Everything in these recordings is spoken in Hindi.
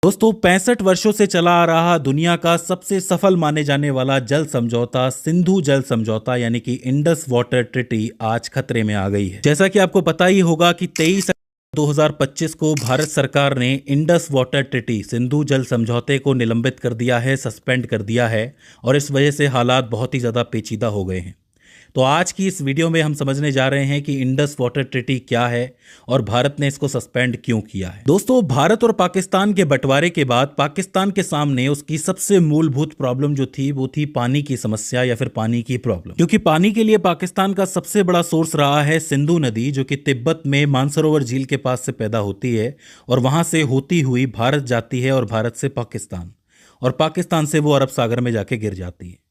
दोस्तों 65 वर्षों से चला आ रहा दुनिया का सबसे सफल माने जाने वाला जल समझौता सिंधु जल समझौता यानी कि इंडस वाटर ट्रीटी आज खतरे में आ गई है। जैसा कि आपको पता ही होगा कि 23 अक्टूबर 2025 को भारत सरकार ने इंडस वाटर ट्रीटी सिंधु जल समझौते को निलंबित कर दिया है, सस्पेंड कर दिया है और इस वजह से हालात बहुत ही ज़्यादा पेचीदा हो गए हैं। तो आज की इस वीडियो में हम समझने जा रहे हैं कि इंडस वाटर ट्रीटी क्या है और भारत ने इसको सस्पेंड क्यों किया है। दोस्तों, भारत और पाकिस्तान के बंटवारे के बाद पाकिस्तान के सामने उसकी सबसे मूलभूत प्रॉब्लम जो थी वो थी पानी की समस्या या फिर पानी की प्रॉब्लम। क्योंकि पानी के लिए पाकिस्तान का सबसे बड़ा सोर्स रहा है सिंधु नदी, जो कि तिब्बत में मानसरोवर झील के पास से पैदा होती है और वहां से होती हुई भारत जाती है और भारत से पाकिस्तान, और पाकिस्तान से वो अरब सागर में जाके गिर जाती है।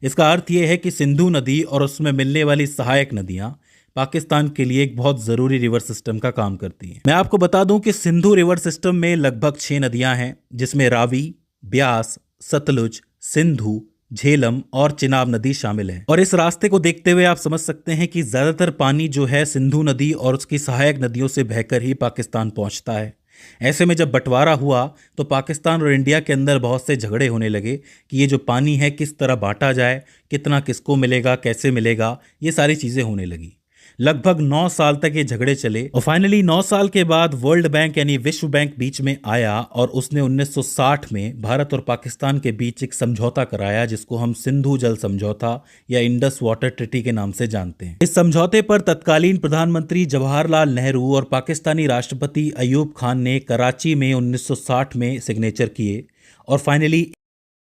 इसका अर्थ यह है कि सिंधु नदी और उसमें मिलने वाली सहायक नदियां पाकिस्तान के लिए एक बहुत ज़रूरी रिवर सिस्टम का काम करती हैं। मैं आपको बता दूं कि सिंधु रिवर सिस्टम में लगभग 6 नदियां हैं, जिसमें रावी, ब्यास, सतलुज, सिंधु, झेलम और चिनाब नदी शामिल है। और इस रास्ते को देखते हुए आप समझ सकते हैं कि ज़्यादातर पानी जो है सिंधु नदी और उसकी सहायक नदियों से बहकर ही पाकिस्तान पहुंचता है। ऐसे में जब बंटवारा हुआ तो पाकिस्तान और इंडिया के अंदर बहुत से झगड़े होने लगे कि ये जो पानी है किस तरह बांटा जाए, कितना किसको मिलेगा, कैसे मिलेगा, ये सारी चीज़ें होने लगी। लगभग 9 साल तक ये झगड़े चले और फाइनली 9 साल के बाद वर्ल्ड बैंक यानी विश्व बैंक बीच में आया और उसने 1960 में भारत और पाकिस्तान के बीच एक समझौता कराया, जिसको हम सिंधु जल समझौता या इंडस वाटर ट्रीटी के नाम से जानते हैं। इस समझौते पर तत्कालीन प्रधानमंत्री जवाहरलाल नेहरू और पाकिस्तानी राष्ट्रपति अयूब खान ने कराची में 1960 में सिग्नेचर किए और फाइनली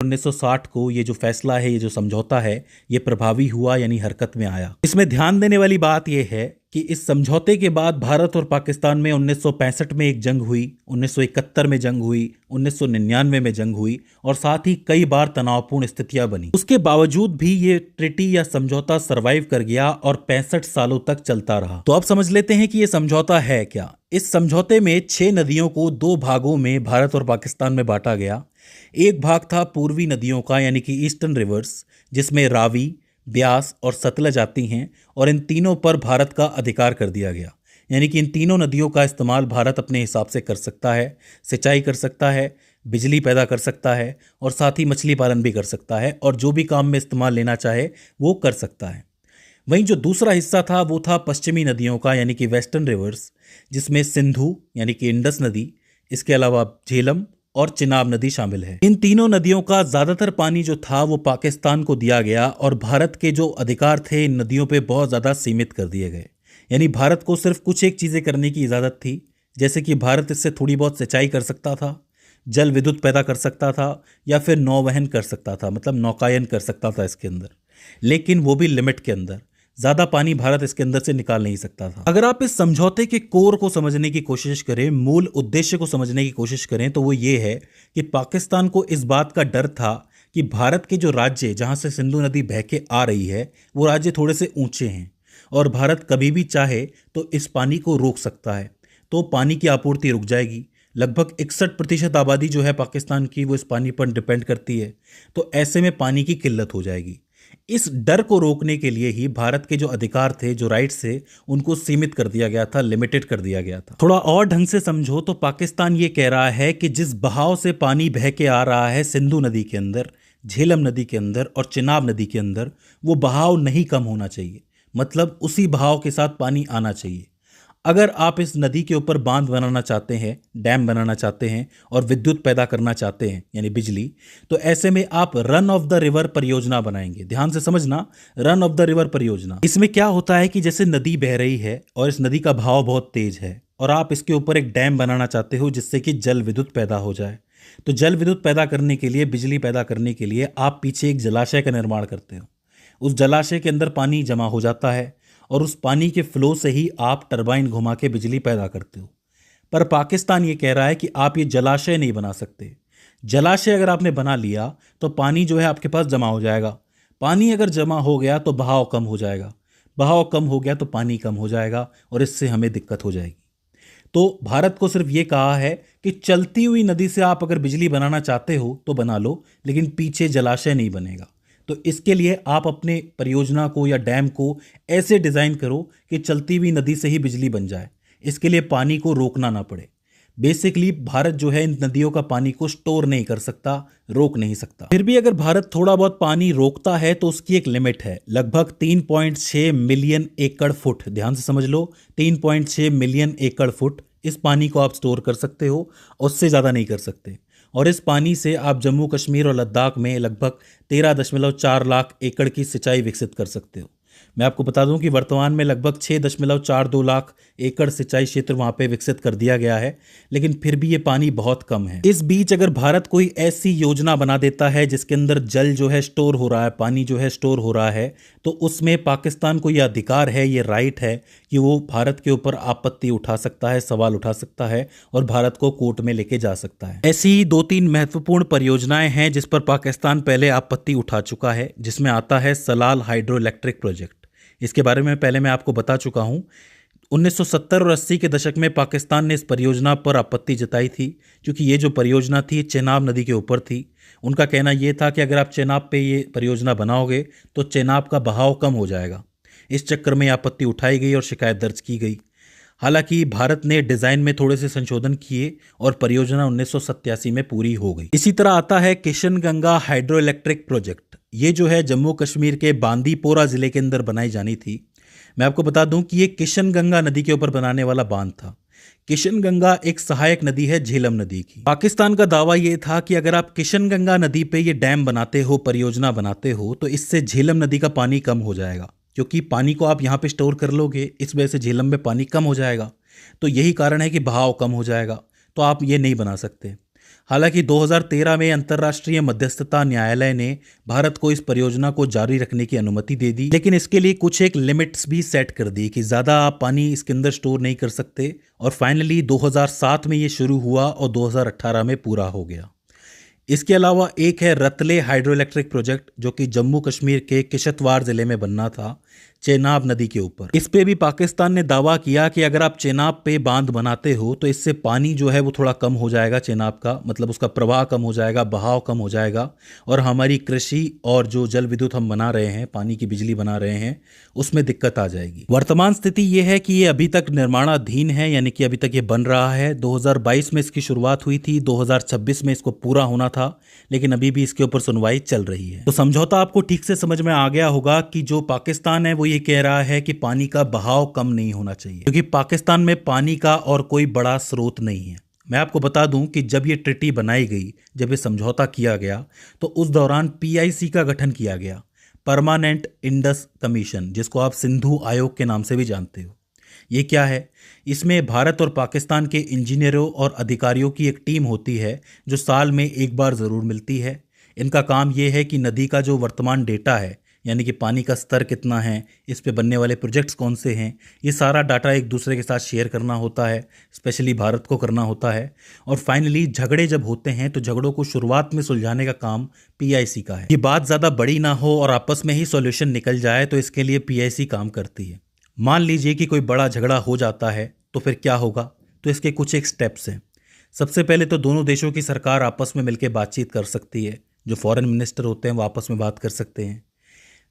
1960 को ये जो फैसला है, ये जो समझौता है, ये प्रभावी हुआ यानी हरकत में आया। इसमें ध्यान देने वाली बात यह है कि इस समझौते के बाद भारत और पाकिस्तान में 1965 में एक जंग हुई, 1971 में जंग हुई, 1999 में जंग हुई और साथ ही कई बार तनावपूर्ण स्थितियां बनी। उसके बावजूद भी ये ट्रीटी या समझौता सरवाइव कर गया और 65 सालों तक चलता रहा। तो अब समझ लेते हैं कि ये समझौता है क्या। इस समझौते में 6 नदियों को 2 भागों में भारत और पाकिस्तान में बांटा गया। एक भाग था पूर्वी नदियों का यानी कि ईस्टर्न रिवर्स, जिसमें रावी, ब्यास और सतलज आती हैं और इन तीनों पर भारत का अधिकार कर दिया गया। यानी कि इन तीनों नदियों का इस्तेमाल भारत अपने हिसाब से कर सकता है, सिंचाई कर सकता है, बिजली पैदा कर सकता है और साथ ही मछली पालन भी कर सकता है और जो भी काम में इस्तेमाल लेना चाहे वो कर सकता है। वहीं जो दूसरा हिस्सा था वो था पश्चिमी नदियों का यानी कि वेस्टर्न रिवर्स, जिसमें सिंधु यानी कि इंडस नदी, इसके अलावा झेलम और चिनाब नदी शामिल है। इन तीनों नदियों का ज्यादातर पानी जो था वो पाकिस्तान को दिया गया और भारत के जो अधिकार थे इन नदियों पे बहुत ज्यादा सीमित कर दिए गए। यानी भारत को सिर्फ कुछ एक चीजें करने की इजाजत थी, जैसे कि भारत इससे थोड़ी बहुत सिंचाई कर सकता था, जल विद्युत पैदा कर सकता था या फिर नौवहन कर सकता था, मतलब नौकायन कर सकता था इसके अंदर, लेकिन वो भी लिमिट के अंदर। ज्यादा पानी भारत इसके अंदर से निकाल नहीं सकता था। अगर आप इस समझौते के कोर को समझने की कोशिश करें, मूल उद्देश्य को समझने की कोशिश करें, तो वो ये है कि पाकिस्तान को इस बात का डर था कि भारत के जो राज्य जहां से सिंधु नदी बह के आ रही है वो राज्य थोड़े से ऊंचे हैं और भारत कभी भी चाहे तो इस पानी को रोक सकता है, तो पानी की आपूर्ति रुक जाएगी। लगभग 61% आबादी जो है पाकिस्तान की वो इस पानी पर डिपेंड करती है, तो ऐसे में पानी की किल्लत हो जाएगी। इस डर को रोकने के लिए ही भारत के जो अधिकार थे, जो राइट्स थे, उनको सीमित कर दिया गया था, लिमिटेड कर दिया गया था। थोड़ा और ढंग से समझो तो पाकिस्तान ये कह रहा है कि जिस बहाव से पानी बह के आ रहा है सिंधु नदी के अंदर, झेलम नदी के अंदर और चिनाब नदी के अंदर, वो बहाव नहीं कम होना चाहिए, मतलब उसी बहाव के साथ पानी आना चाहिए। अगर आप इस नदी के ऊपर बांध बनाना चाहते हैं, डैम बनाना चाहते हैं और विद्युत पैदा करना चाहते हैं यानी बिजली, तो ऐसे में आप रन ऑफ द रिवर परियोजना बनाएंगे। ध्यान से समझना, रन ऑफ द रिवर परियोजना। इसमें क्या होता है कि जैसे नदी बह रही है और इस नदी का बहाव बहुत तेज है और आप इसके ऊपर एक डैम बनाना चाहते हो जिससे कि जल विद्युत पैदा हो जाए, तो जल विद्युत पैदा करने के लिए, बिजली पैदा करने के लिए आप पीछे एक जलाशय का निर्माण करते हो। उस जलाशय के अंदर पानी जमा हो जाता है और उस पानी के फ्लो से ही आप टरबाइन घुमा के बिजली पैदा करते हो। पर पाकिस्तान ये कह रहा है कि आप ये जलाशय नहीं बना सकते। जलाशय अगर आपने बना लिया तो पानी जो है आपके पास जमा हो जाएगा। पानी अगर जमा हो गया तो बहाव कम हो जाएगा, बहाव कम हो गया तो पानी कम हो जाएगा और इससे हमें दिक्कत हो जाएगी। तो भारत को सिर्फ ये कहा है कि चलती हुई नदी से आप अगर बिजली बनाना चाहते हो तो बना लो, लेकिन पीछे जलाशय नहीं बनेगा। तो इसके लिए आप अपने परियोजना को या डैम को ऐसे डिज़ाइन करो कि चलती हुई नदी से ही बिजली बन जाए, इसके लिए पानी को रोकना ना पड़े। बेसिकली भारत जो है इन नदियों का पानी को स्टोर नहीं कर सकता, रोक नहीं सकता। फिर भी अगर भारत थोड़ा बहुत पानी रोकता है तो उसकी एक लिमिट है, लगभग 3.6 मिलियन एकड़ फुट। ध्यान से समझ लो, 3.6 मिलियन एकड़ फुट इस पानी को आप स्टोर कर सकते हो, उससे ज़्यादा नहीं कर सकते। और इस पानी से आप जम्मू कश्मीर और लद्दाख में लगभग 13.4 लाख एकड़ की सिंचाई विकसित कर सकते हो। मैं आपको बता दूं कि वर्तमान में लगभग 6.42 लाख एकड़ सिंचाई क्षेत्र वहां पे विकसित कर दिया गया है, लेकिन फिर भी ये पानी बहुत कम है। इस बीच अगर भारत कोई ऐसी योजना बना देता है जिसके अंदर जल जो है स्टोर हो रहा है, पानी जो है स्टोर हो रहा है, तो उसमें पाकिस्तान को ये अधिकार है, ये राइट है कि वो भारत के ऊपर आपत्ति उठा सकता है, सवाल उठा सकता है और भारत को कोर्ट में लेके जा सकता है। ऐसी ही 2-3 महत्वपूर्ण परियोजनाएं हैं जिस पर पाकिस्तान पहले आपत्ति उठा चुका है, जिसमें आता है सलाल हाइड्रो इलेक्ट्रिक प्रोजेक्ट। इसके बारे में पहले मैं आपको बता चुका हूं। 1970 और 80 के दशक में पाकिस्तान ने इस परियोजना पर आपत्ति जताई थी, क्योंकि ये जो परियोजना थी चेनाब नदी के ऊपर थी। उनका कहना ये था कि अगर आप चेनाब पे ये परियोजना बनाओगे तो चेनाब का बहाव कम हो जाएगा। इस चक्कर में आपत्ति उठाई गई और शिकायत दर्ज की गई। हालांकि भारत ने डिजाइन में थोड़े से संशोधन किए और परियोजना 1987 में पूरी हो गई। इसी तरह आता है Kishan Ganga hydro electric project. ये जो है जम्मू कश्मीर के बांदीपोरा जिले के अंदर बनाई जानी थी। मैं आपको बता दूं कि ये किशन गंगा नदी के ऊपर बनाने वाला बांध था। किशन गंगा एक सहायक नदी है झेलम नदी की। पाकिस्तान का दावा यह था कि अगर आप किशन गंगा नदी पे ये डैम बनाते हो, परियोजना बनाते हो, तो इससे झेलम नदी का पानी कम हो जाएगा, क्योंकि पानी को आप यहाँ पे स्टोर कर लोगे, इस वजह से झेलम में पानी कम हो जाएगा। तो यही कारण है कि बहाव कम हो जाएगा, तो आप ये नहीं बना सकते। हालांकि 2013 में अंतर्राष्ट्रीय मध्यस्थता न्यायालय ने भारत को इस परियोजना को जारी रखने की अनुमति दे दी, लेकिन इसके लिए कुछ एक लिमिट्स भी सेट कर दी कि ज़्यादा आप पानी इसके अंदर स्टोर नहीं कर सकते। और फाइनली 2007 में ये शुरू हुआ और 2018 में पूरा हो गया। इसके अलावा एक है रतले हाइड्रो इलेक्ट्रिक प्रोजेक्ट, जो कि जम्मू कश्मीर के किश्तवाड़ जिले में बनना था, चेनाब नदी के ऊपर। इस पे भी पाकिस्तान ने दावा किया कि अगर आप चेनाब पे बांध बनाते हो तो इससे पानी जो है वो थोड़ा कम हो जाएगा, चेनाब का मतलब उसका प्रवाह कम हो जाएगा, बहाव कम हो जाएगा, और हमारी कृषि और जो जल विद्युत हम बना रहे हैं, पानी की बिजली बना रहे हैं, उसमें दिक्कत आ जाएगी। वर्तमान स्थिति ये है कि ये अभी तक निर्माणाधीन है, यानी कि अभी तक ये बन रहा है। 2022 में इसकी शुरुआत हुई थी, 2026 में इसको पूरा होना था, लेकिन अभी भी इसके ऊपर सुनवाई चल रही है। तो समझौता आपको ठीक से समझ में आ गया होगा कि जो पाकिस्तान है वो ये कह रहा है कि पानी का बहाव कम नहीं होना चाहिए, क्योंकि पाकिस्तान में पानी का और कोई बड़ा स्रोत नहीं है। मैं आपको बता दूं कि जब ये ट्रीटी बनाई गई, जब ये समझौता किया गया, तो उस दौरान पीआईसी का गठन किया गया, परमानेंट इंडस कमीशन, जिसको आप सिंधु आयोग के नाम से भी जानते हो। ये क्या है? इसमें भारत और पाकिस्तान के इंजीनियरों और अधिकारियों की एक टीम होती है जो साल में एक बार ज़रूर मिलती है। इनका काम ये है कि नदी का जो वर्तमान डेटा है, यानी कि पानी का स्तर कितना है, इस पे बनने वाले प्रोजेक्ट्स कौन से हैं, ये सारा डाटा एक दूसरे के साथ शेयर करना होता है, स्पेशली भारत को करना होता है। और फाइनली झगड़े जब होते हैं तो झगड़ों को शुरुआत में सुलझाने का काम पीआईसी का है। ये बात ज़्यादा बड़ी ना हो और आपस में ही सॉल्यूशन निकल जाए, तो इसके लिए पीआईसी काम करती है। मान लीजिए कि कोई बड़ा झगड़ा हो जाता है, तो फिर क्या होगा? तो इसके कुछ एक स्टेप्स हैं। सबसे पहले तो दोनों देशों की सरकार आपस में मिलकर बातचीत कर सकती है, जो फॉरेन मिनिस्टर होते हैं वो आपस में बात कर सकते हैं।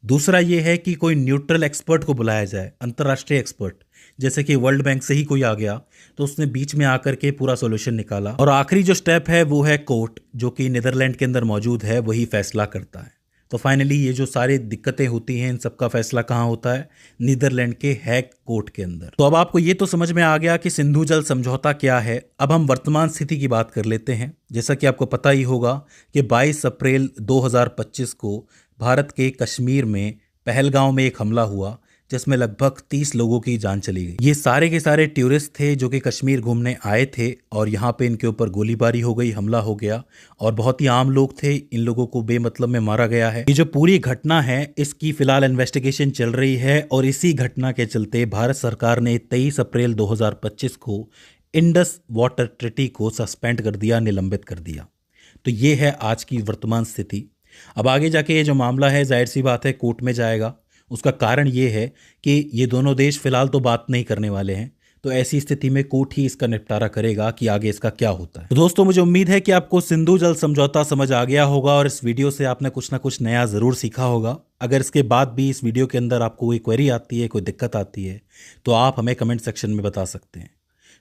दूसरा ये है कि कोई न्यूट्रल एक्सपर्ट को बुलाया जाए, अंतर्राष्ट्रीय एक्सपर्ट, जैसे कि वर्ल्ड बैंक से ही कोई आ गया तो उसने बीच में आकर के पूरा सॉल्यूशन निकाला। और आखिरी जो स्टेप है वो है कोर्ट, जो कि नीदरलैंड के अंदर मौजूद है, वही फैसला करता है। तो फाइनली ये जो सारी दिक्कतें होती हैं, इन सब का फैसला कहाँ होता है? नीदरलैंड के हैग कोर्ट के अंदर। तो अब आपको ये तो समझ में आ गया कि सिंधु जल समझौता क्या है। अब हम वर्तमान स्थिति की बात कर लेते हैं। जैसा कि आपको पता ही होगा कि 22 अप्रैल 2025 को भारत के कश्मीर में पहलगांव में एक हमला हुआ, जिसमें लगभग 30 लोगों की जान चली गई। ये सारे के सारे टूरिस्ट थे जो कि कश्मीर घूमने आए थे, और यहाँ पे इनके ऊपर गोलीबारी हो गई, हमला हो गया, और बहुत ही आम लोग थे, इन लोगों को बेमतलब में मारा गया है। ये जो पूरी घटना है, इसकी फिलहाल इन्वेस्टिगेशन चल रही है, और इसी घटना के चलते भारत सरकार ने 23 अप्रैल 2025 को इंडस वाटर ट्रीटी को सस्पेंड कर दिया, निलंबित कर दिया। तो ये है आज की वर्तमान स्थिति। अब आगे जाके ये जो मामला है, जाहिर सी बात है कोर्ट में जाएगा। उसका कारण ये है कि ये दोनों देश फिलहाल तो बात नहीं करने वाले हैं, तो ऐसी स्थिति में कोर्ट ही इसका निपटारा करेगा कि आगे इसका क्या होता है। तो दोस्तों, मुझे उम्मीद है कि आपको सिंधु जल समझौता समझ आ गया होगा, और इस वीडियो से आपने कुछ ना कुछ नया ज़रूर सीखा होगा। अगर इसके बाद भी इस वीडियो के अंदर आपको कोई क्वेरी आती है, कोई दिक्कत आती है, तो आप हमें कमेंट सेक्शन में बता सकते हैं।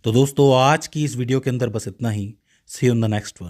तो दोस्तों आज की इस वीडियो के अंदर बस इतना ही। See you in the next one.